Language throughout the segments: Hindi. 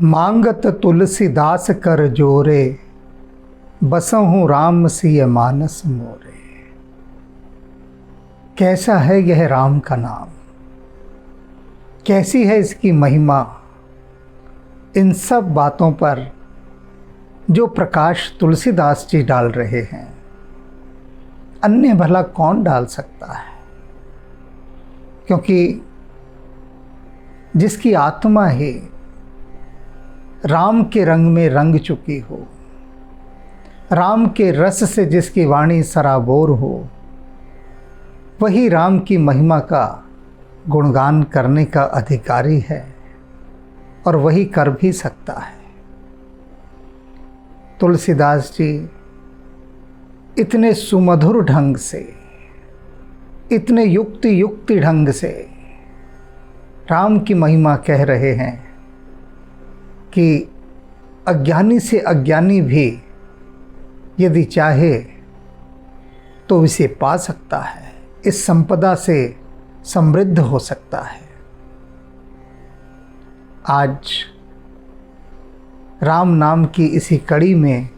मांगत तुलसीदास कर जोरे, बसहूँ राम सिय मानस मोरे। कैसा है यह राम का नाम, कैसी है इसकी महिमा। इन सब बातों पर जो प्रकाश तुलसीदास जी डाल रहे हैं, अन्य भला कौन डाल सकता है। क्योंकि जिसकी आत्मा ही राम के रंग में रंग चुकी हो, राम के रस से जिसकी वाणी सराबोर हो, वही राम की महिमा का गुणगान करने का अधिकारी है और वही कर भी सकता है। तुलसीदास जी इतने सुमधुर ढंग से, इतने युक्ति ढंग से राम की महिमा कह रहे हैं कि अज्ञानी से अज्ञानी भी यदि चाहे तो इसे पा सकता है, इस संपदा से समृद्ध हो सकता है। आज राम नाम की इसी कड़ी में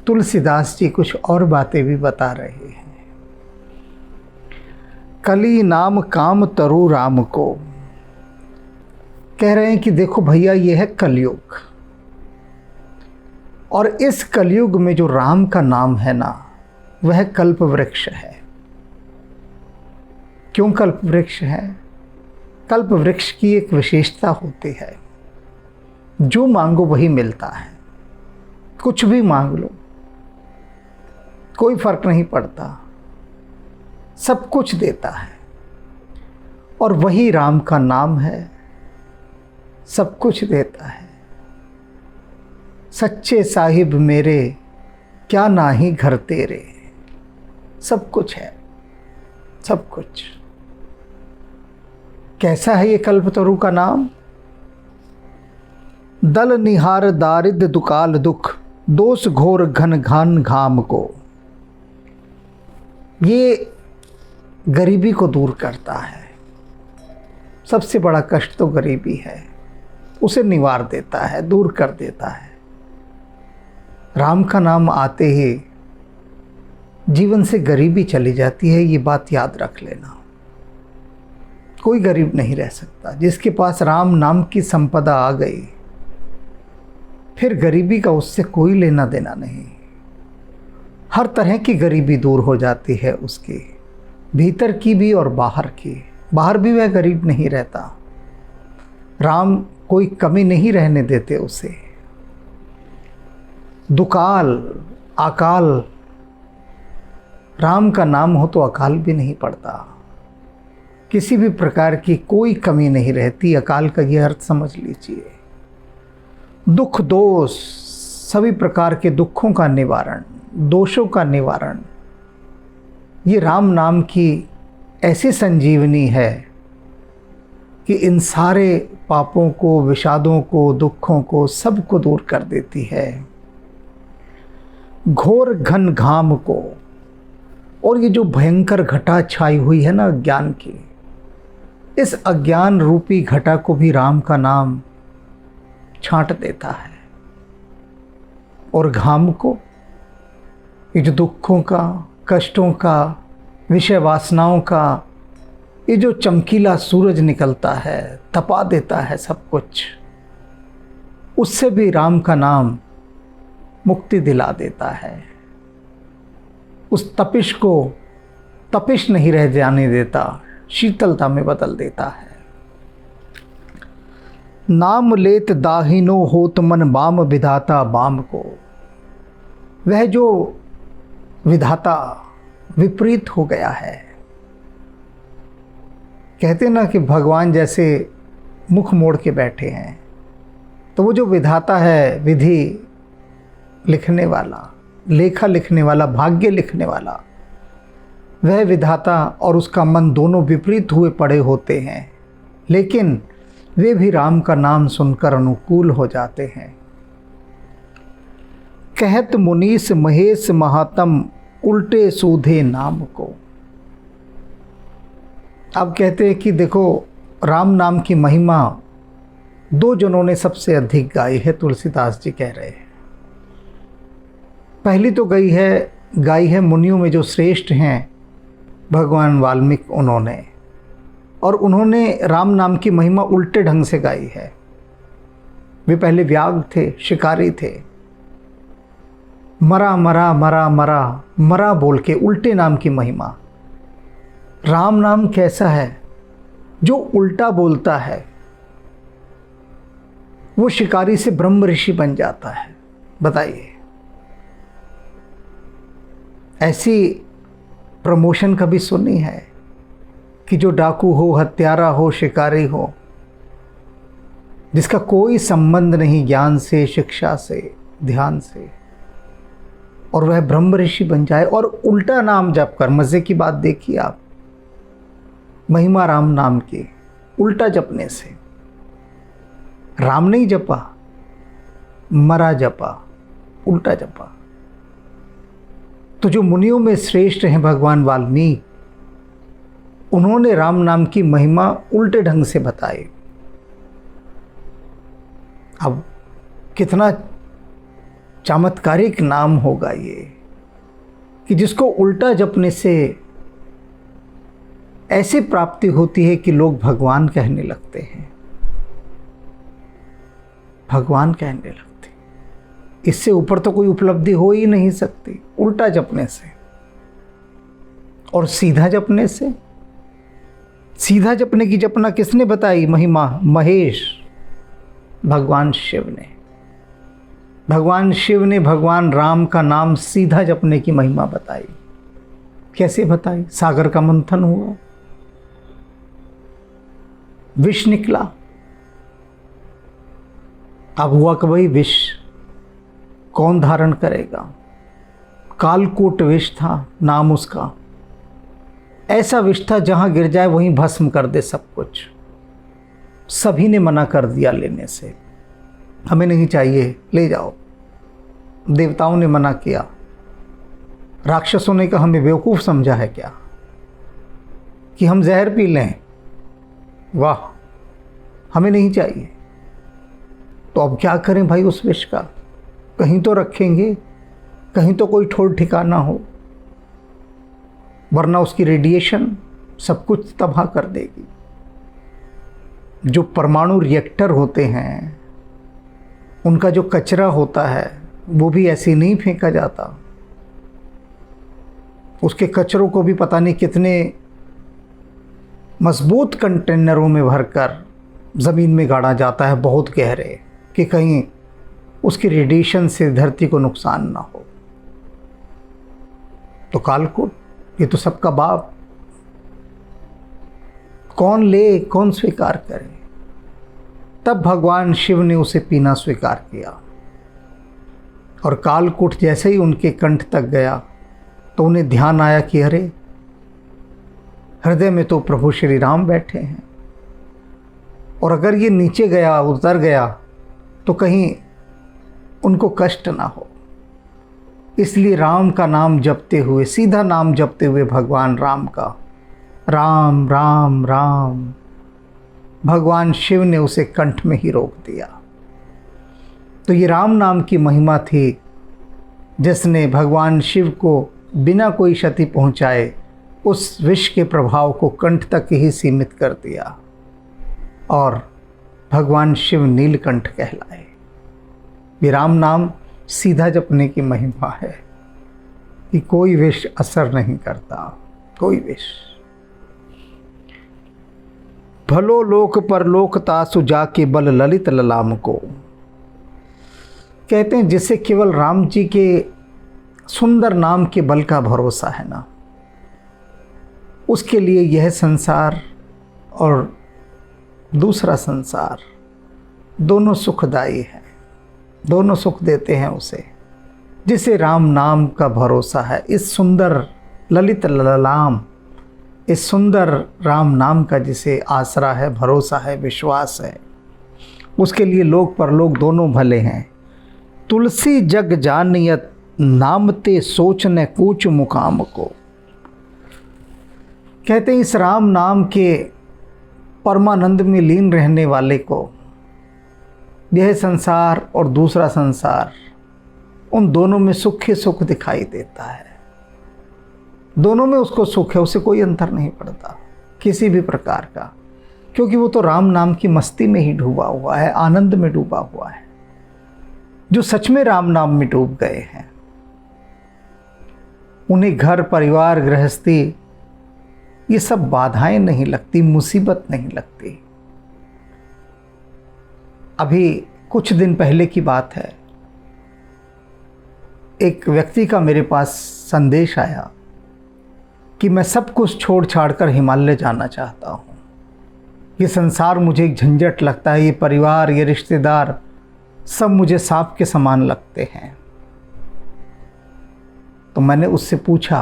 तुलसीदास जी कुछ और बातें भी बता रहे हैं। कली नाम काम तरु राम को, कह रहे हैं कि देखो भैया, ये है कलयुग, और इस कलयुग में जो राम का नाम है ना, वह कल्प वृक्ष है। क्यों कल्प वृक्ष है? कल्प वृक्ष की एक विशेषता होती है, जो मांगो वही मिलता है। कुछ भी मांग लो, कोई फर्क नहीं पड़ता, सब कुछ देता है। और वही राम का नाम है, सब कुछ देता है। सच्चे साहिब मेरे, क्या नाही घर तेरे। सब कुछ है, सब कुछ। कैसा है ये कल्पतरु का नाम? दल निहार दारिद्र दुकाल दुख, दोष घोर घन घान घाम को। ये गरीबी को दूर करता है। सबसे बड़ा कष्ट तो गरीबी है, उसे निवार देता है, दूर कर देता है। राम का नाम आते ही जीवन से गरीबी चली जाती है, ये बात याद रख लेना। कोई गरीब नहीं रह सकता। जिसके पास राम नाम की संपदा आ गई, फिर गरीबी का उससे कोई लेना देना नहीं। हर तरह की गरीबी दूर हो जाती है उसकी, भीतर की भी और बाहर की। बाहर भी वह गरीब नहीं रहता। राम कोई कमी नहीं रहने देते उसे। दुकाल, अकाल, राम का नाम हो तो अकाल भी नहीं पड़ता। किसी भी प्रकार की कोई कमी नहीं रहती। अकाल का ये अर्थ समझ लीजिए। दुख दोष, सभी प्रकार के दुखों का निवारण, दोषों का निवारण, ये राम नाम की ऐसी संजीवनी है कि इन सारे पापों को, विषादों को, दुखों को, सबको दूर कर देती है। घोर घन घाम को, और ये जो भयंकर घटा छाई हुई है ना अज्ञान की, इस अज्ञान रूपी घटा को भी राम का नाम छांट देता है। और घाम को, ये जो दुखों का, कष्टों का, विषय वासनाओं का ये जो चमकीला सूरज निकलता है, तपा देता है सब कुछ, उससे भी राम का नाम मुक्ति दिला देता है। उस तपिश को तपिश नहीं रह जाने देता, शीतलता में बदल देता है। नाम लेत दाहिनो होत मन बाम विधाता बाम को। वह जो विधाता विपरीत हो गया है, कहते ना कि भगवान जैसे मुख मोड़ के बैठे हैं, तो वो जो विधाता है, विधि लिखने वाला, लेखा लिखने वाला, भाग्य लिखने वाला, वह विधाता और उसका मन दोनों विपरीत हुए पड़े होते हैं, लेकिन वे भी राम का नाम सुनकर अनुकूल हो जाते हैं। कहत मुनीस महेश महात्म, उल्टे सूधे नाम को। अब कहते हैं कि देखो, राम नाम की महिमा दो जनों ने सबसे अधिक गाई है, तुलसीदास जी कह रहे हैं। पहली तो गाई है मुनियों में जो श्रेष्ठ हैं भगवान वाल्मीकि, उन्होंने, और उन्होंने राम नाम की महिमा उल्टे ढंग से गाई है। वे पहले व्याघ्र थे, शिकारी थे। मरा मरा मरा मरा मरा बोल के उल्टे नाम की महिमा। राम नाम कैसा है? जो उल्टा बोलता है वो शिकारी से ब्रह्म ऋषि बन जाता है। बताइए, ऐसी प्रमोशन कभी सुनी है कि जो डाकू हो, हत्यारा हो, शिकारी हो, जिसका कोई संबंध नहीं ज्ञान से, शिक्षा से, ध्यान से, और वह ब्रह्म ऋषि बन जाए और उल्टा नाम जप कर। मजे की बात देखिए आप, महिमा राम नाम की उल्टा जपने से। राम नहीं जपा, मरा जपा, उल्टा जपा। तो जो मुनियों में श्रेष्ठ हैं भगवान वाल्मीकि, उन्होंने राम नाम की महिमा उल्टे ढंग से बताई। अब कितना चमत्कारिक नाम होगा ये, कि जिसको उल्टा जपने से ऐसी प्राप्ति होती है कि लोग भगवान कहने लगते हैं, भगवान कहने लगते। इससे ऊपर तो कोई उपलब्धि हो ही नहीं सकती उल्टा जपने से। और सीधा जपने से, सीधा जपने की जपना किसने बताई महिमा? महेश, भगवान शिव ने। भगवान शिव ने भगवान राम का नाम सीधा जपने की महिमा बताई। कैसे बताई? सागर का मंथन हुआ, विष निकला। अब हुआ कि भाई विष कौन धारण करेगा? कालकूट विष था नाम उसका। ऐसा विष था जहां गिर जाए वहीं भस्म कर दे सब कुछ। सभी ने मना कर दिया लेने से, हमें नहीं चाहिए, ले जाओ। देवताओं ने मना किया, राक्षसों ने कहा हमें बेवकूफ़ समझा है क्या कि हम जहर पी लें? वाह, हमें नहीं चाहिए। तो अब क्या करें भाई उस विष का? कहीं तो रखेंगे, कहीं तो कोई ठोर ठिकाना हो, वरना उसकी रेडिएशन सब कुछ तबाह कर देगी। जो परमाणु रिएक्टर होते हैं, उनका जो कचरा होता है वो भी ऐसे नहीं फेंका जाता। उसके कचरों को भी पता नहीं कितने मजबूत कंटेनरों में भरकर ज़मीन में गाड़ा जाता है, बहुत गहरे, कि कहीं उसकी रेडिएशन से धरती को नुकसान ना हो। तो कालकूट, ये तो सबका बाप, कौन ले, कौन स्वीकार करे? तब भगवान शिव ने उसे पीना स्वीकार किया। और कालकूट जैसे ही उनके कंठ तक गया तो उन्हें ध्यान आया कि अरे, हृदय में तो प्रभु श्री राम बैठे हैं, और अगर ये नीचे गया, उतर गया, तो कहीं उनको कष्ट ना हो। इसलिए राम का नाम जपते हुए, सीधा नाम जपते हुए भगवान राम का, राम राम राम, भगवान शिव ने उसे कंठ में ही रोक दिया। तो ये राम नाम की महिमा थी, जिसने भगवान शिव को बिना कोई क्षति पहुंचाए उस विष के प्रभाव को कंठ तक ही सीमित कर दिया, और भगवान शिव नीलकंठ कहलाए। ये राम नाम सीधा जपने की महिमा है कि कोई विष असर नहीं करता, कोई विष। भलो लोक पर लोक तासु जाके बल ललित ललाम को। कहते हैं जिसे केवल राम जी के सुंदर नाम के बल का भरोसा है ना, उसके लिए यह संसार और दूसरा संसार दोनों सुखदायी हैं, दोनों सुख देते हैं उसे। जिसे राम नाम का भरोसा है, इस सुंदर ललित ललाम, इस सुंदर राम नाम का जिसे आसरा है, भरोसा है, विश्वास है, उसके लिए लोक परलोक दोनों भले हैं। तुलसी जग जानियत नामते सोच न कूच मुकाम को। कहते हैं इस राम नाम के परमानंद में लीन रहने वाले को यह संसार और दूसरा संसार, उन दोनों में सुख ही सुख दिखाई देता है। दोनों में उसको सुख है, उसे कोई अंतर नहीं पड़ता किसी भी प्रकार का, क्योंकि वो तो राम नाम की मस्ती में ही डूबा हुआ है, आनंद में डूबा हुआ है। जो सच में राम नाम में डूब गए हैं उन्हें घर परिवार गृहस्थी ये सब बाधाएं नहीं लगती, मुसीबत नहीं लगती। अभी कुछ दिन पहले की बात है, एक व्यक्ति का मेरे पास संदेश आया कि मैं सब कुछ छोड़ छाड़ कर हिमालय जाना चाहता हूँ। ये संसार मुझे एक झंझट लगता है, ये परिवार, ये रिश्तेदार सब मुझे सांप के समान लगते हैं। तो मैंने उससे पूछा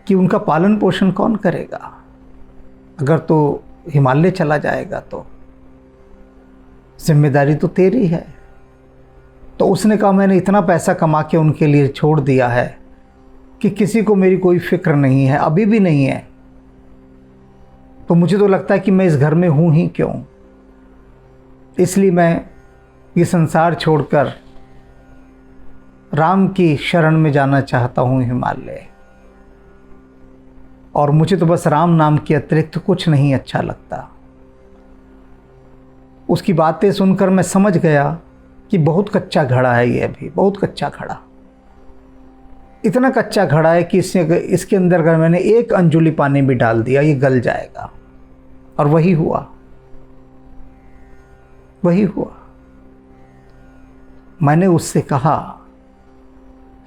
कि उनका पालन पोषण कौन करेगा? अगर तो हिमालय चला जाएगा तो जिम्मेदारी तो तेरी है। तो उसने कहा मैंने इतना पैसा कमा के उनके लिए छोड़ दिया है कि किसी को मेरी कोई फिक्र नहीं है, अभी भी नहीं है। तो मुझे तो लगता है कि मैं इस घर में हूँ ही क्यों, इसलिए मैं ये संसार छोड़कर राम की शरण में जाना चाहता हूँ हिमालय। और मुझे तो बस राम नाम के अतिरिक्त कुछ नहीं अच्छा लगता। उसकी बातें सुनकर मैं समझ गया कि बहुत कच्चा घड़ा है ये, अभी बहुत कच्चा घड़ा। इतना कच्चा घड़ा है कि इसके अंदर अगर मैंने एक अंजुली पानी भी डाल दिया ये गल जाएगा। और वही हुआ, वही हुआ। मैंने उससे कहा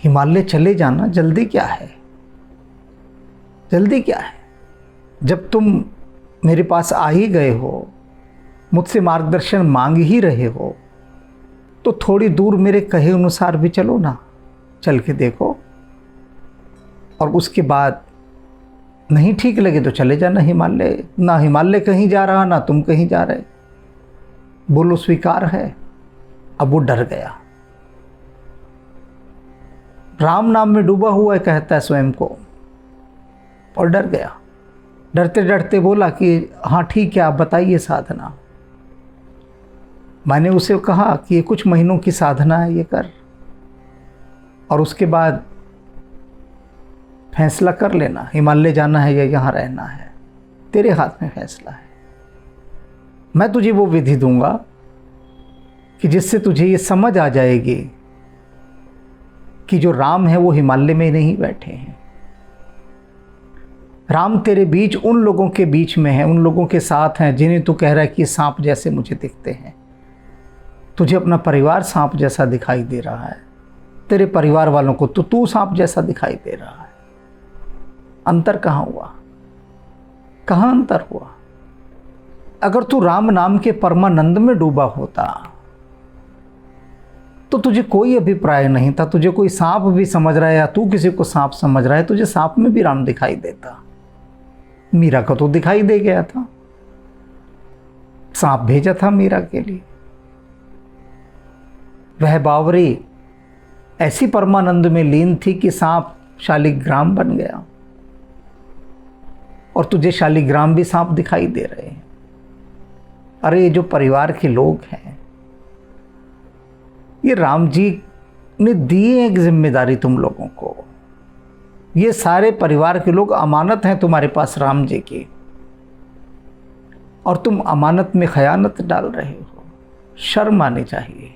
हिमालय चले जाना, जल्दी क्या है, जल्दी क्या है? जब तुम मेरे पास आ ही गए हो, मुझसे मार्गदर्शन मांग ही रहे हो, तो थोड़ी दूर मेरे कहे अनुसार भी चलो ना, चल के देखो। और उसके बाद नहीं ठीक लगे तो चले जाना हिमालय। ना हिमालय कहीं जा रहा, ना तुम कहीं जा रहे। बोलो स्वीकार है। अब वो डर गया। राम नाम में डूबा हुआ है कहता है स्वयं को, और डर गया। डरते डरते बोला कि हाँ ठीक है, आप बताइए साधना। मैंने उसे कहा कि ये कुछ महीनों की साधना है, ये कर, और उसके बाद फैसला कर लेना हिमालय जाना है या यहाँ रहना है, तेरे हाथ में फैसला है। मैं तुझे वो विधि दूंगा कि जिससे तुझे ये समझ आ जाएगी कि जो राम है वो हिमालय में नहीं बैठे हैं। राम तेरे बीच, उन लोगों के बीच में है, उन लोगों के साथ हैं जिन्हें तू कह रहा है कि सांप जैसे मुझे दिखते हैं। तुझे अपना परिवार सांप जैसा दिखाई दे रहा है, तेरे परिवार वालों को तो तू सांप जैसा दिखाई दे रहा है। अंतर कहाँ हुआ? कहाँ अंतर हुआ? अगर तू राम नाम के परमानंद में डूबा होता तो तुझे कोई अभिप्राय नहीं था। तुझे कोई सांप भी समझ रहा है या तू किसी को सांप समझ रहा है, तुझे सांप में भी राम दिखाई देता। मीरा को तो दिखाई दे गया था, सांप भेजा था मीरा के लिए। वह बावरी ऐसी परमानंद में लीन थी कि सांप शालिग्राम बन गया, और तुझे शालिग्राम भी सांप दिखाई दे रहे हैं। अरे ये जो परिवार के लोग हैं, ये राम जी ने दी एक जिम्मेदारी तुम लोगों को। ये सारे परिवार के लोग अमानत हैं तुम्हारे पास राम जी की, और तुम अमानत में खयानत डाल रहे हो। शर्म आनी चाहिए,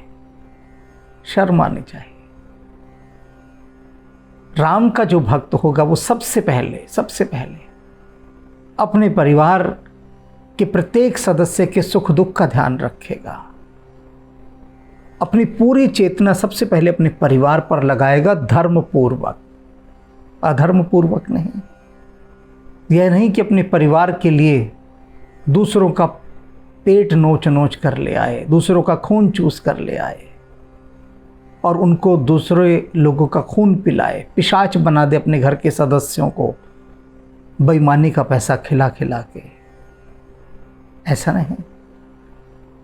शर्म आनी चाहिए। राम का जो भक्त होगा वो सबसे पहले अपने परिवार के प्रत्येक सदस्य के सुख दुख का ध्यान रखेगा। अपनी पूरी चेतना सबसे पहले अपने परिवार पर लगाएगा, धर्मपूर्वक, अधर्मपूर्वक नहीं। यह नहीं कि अपने परिवार के लिए दूसरों का पेट नोच नोच कर ले आए, दूसरों का खून चूस कर ले आए और उनको दूसरे लोगों का खून पिलाए, पिशाच बना दे अपने घर के सदस्यों को बेईमानी का पैसा खिला खिला के। ऐसा नहीं।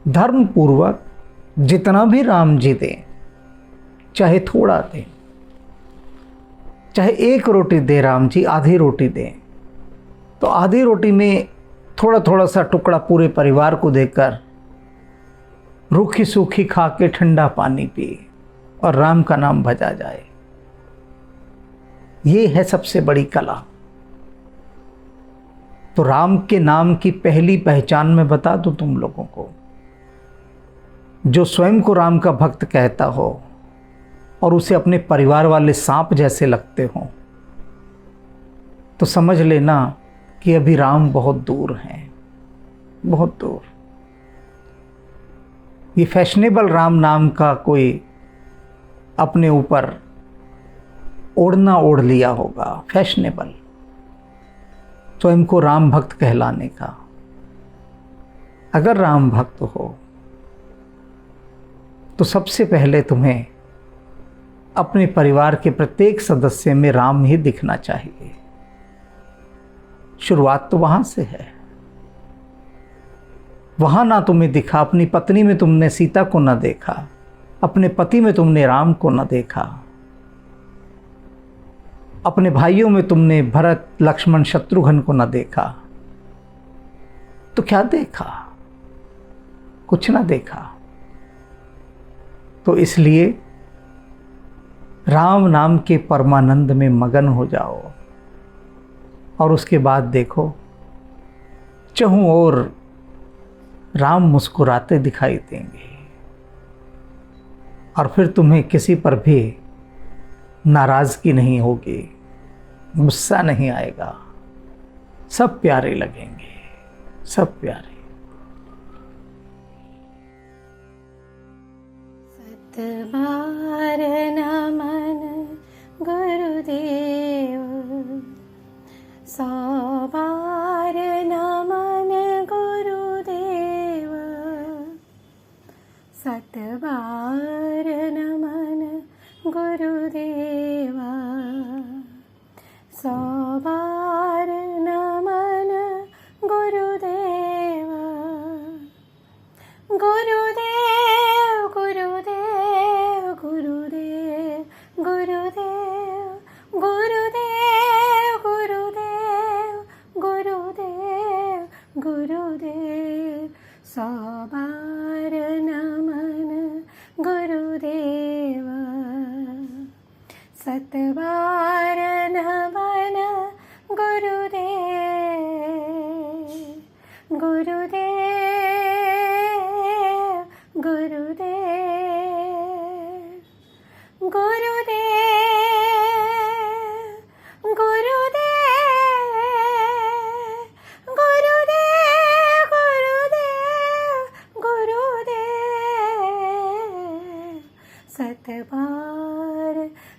धर्मपूर्वक जितना भी राम जी दें, चाहे थोड़ा दें, चाहे एक रोटी दे राम जी, आधी रोटी दें, तो आधी रोटी में थोड़ा थोड़ा सा टुकड़ा पूरे परिवार को देकर रूखी सूखी खा के ठंडा पानी पिए और राम का नाम भजा जाए। ये है सबसे बड़ी कला। तो राम के नाम की पहली पहचान मैं बता दूं तुम लोगों को। जो स्वयं को राम का भक्त कहता हो और उसे अपने परिवार वाले सांप जैसे लगते हो, तो समझ लेना कि अभी राम बहुत दूर हैं, बहुत दूर। ये फैशनेबल राम नाम का कोई अपने ऊपर ओढ़ना ओढ़ लिया होगा, फैशनेबल, स्वयं को राम भक्त कहलाने का। अगर राम भक्त हो तो सबसे पहले तुम्हें अपने परिवार के प्रत्येक सदस्य में राम ही दिखना चाहिए। शुरुआत तो वहां से है। वहां ना तुम्हें दिखा, अपनी पत्नी में तुमने सीता को ना देखा, अपने पति में तुमने राम को ना देखा, अपने भाइयों में तुमने भरत लक्ष्मण शत्रुघ्न को ना देखा, तो क्या देखा? कुछ ना देखा। तो इसलिए राम नाम के परमानंद में मगन हो जाओ और उसके बाद देखो चहुं ओर राम मुस्कुराते दिखाई देंगे और फिर तुम्हें किसी पर भी नाराजगी नहीं होगी, गुस्सा नहीं आएगा, सब प्यारे लगेंगे, सब प्यारे। सतबार नमन गुरुदेव, सौ बार नमन गुरुदेव, सतबार नमन गुरुदेवा, सौ बार नमन गुरुदेवा। गुरुदेव गुरुदेव गुरुदेव गुरुदेव गुरुदेव गुरुदेव गुरुदेव गुरुदेव, सौ बार नमन गुरुदेवा, सतबार नमन गुरुदेव, गुरुदेव गुरुदेव गुरुदेव गुरुदेव गुरुदेव गुरुदेव, सतबार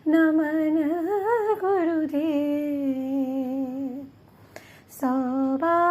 नमन गुरुदेव, सौ बार